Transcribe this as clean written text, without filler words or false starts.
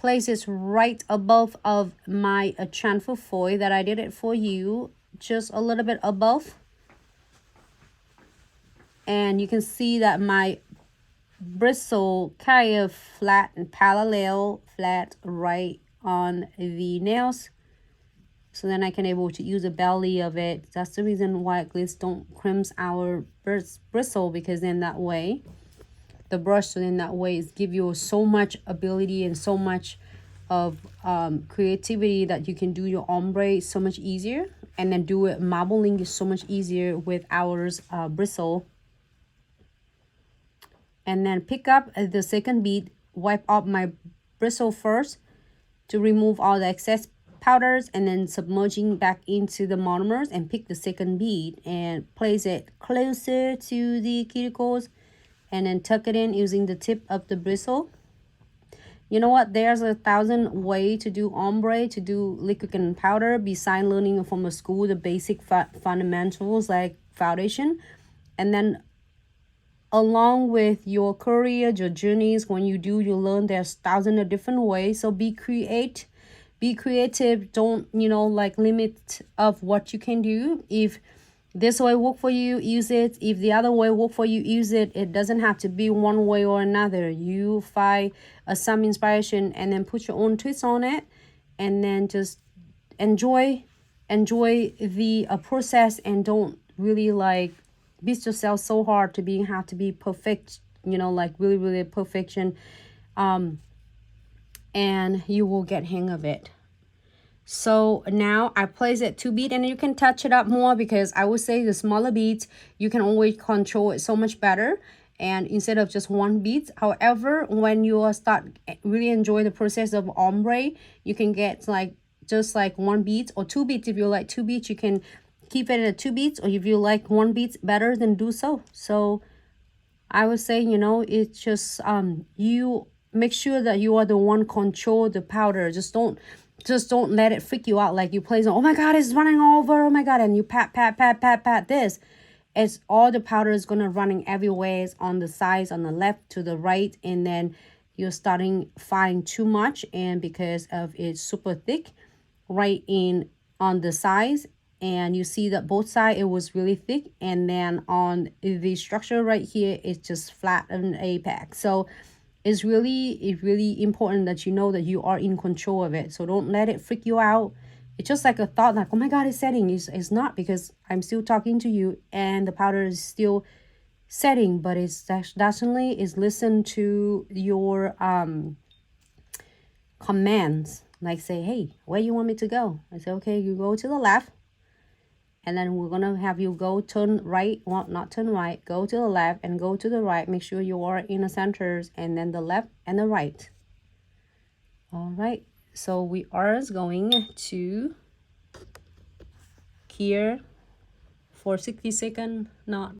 place it right above of my transfer foil that I did it for you, just a little bit above. And you can see that my bristle kind of flat and parallel flat right on the nails. So then I can able to use the belly of it. That's the reason why glitz don't crimp our bristle, because then that way the brush, so in that way, is give you so much ability and so much of creativity that you can do your ombre so much easier, and then do it marbling is so much easier with ours bristle. And then pick up the second bead, wipe off my bristle first to remove all the excess powders, and then submerging back into the monomers, and pick the second bead and place it closer to the cuticles, and then tuck it in using the tip of the bristle. You know what? There's 1,000 ways to do ombre, to do liquid and powder, besides learning from a school the basic fundamentals like foundation. And then along with your career, your journeys, when you learn there's thousands of different ways. So be creative. Don't, you know, like limit of what you can do. If this way work for you, use it. If the other way work for you, use it. It doesn't have to be one way or another. You find some inspiration and then put your own twist on it, and then just enjoy the process, and don't really like beat yourself so hard to have to be perfect, you know, like really perfection, and you will get hang of it. So now I place it 2 beads, and you can touch it up more, because I would say the smaller beads you can always control it so much better, and instead of just 1 bead. However, when you start really enjoy the process of ombre, you can get like just like 1 bead or 2 beads. If you like 2 beads, you can keep it at 2 beads, or if you like 1 bead better, then do so. So I would say, you know, it's just you make sure that you are the one control the powder. Just don't let it freak you out, like you place on, oh my god, it's running over, oh my god, and you pat this. It's all the powder is gonna running everywhere, on the sides, on the left to the right, and then you're starting find too much, and because of it's super thick right in on the sides, and you see that both sides it was really thick, and then on the structure right here it's just flat and apex. So it's really important that you know that you are in control of it. So don't let it freak you out. It's just like a thought like, oh my god, it's setting. It's not, because I'm still talking to you and the powder is still setting, but it's definitely is listen to your commands. Like say, hey, where you want me to go? I say, okay, you go to the left, and then we're gonna have you go turn right, well, not turn right, go to the left and go to the right. Make sure you are in the centers, and then the left and the right. All right, so we are going to here for 60 seconds, not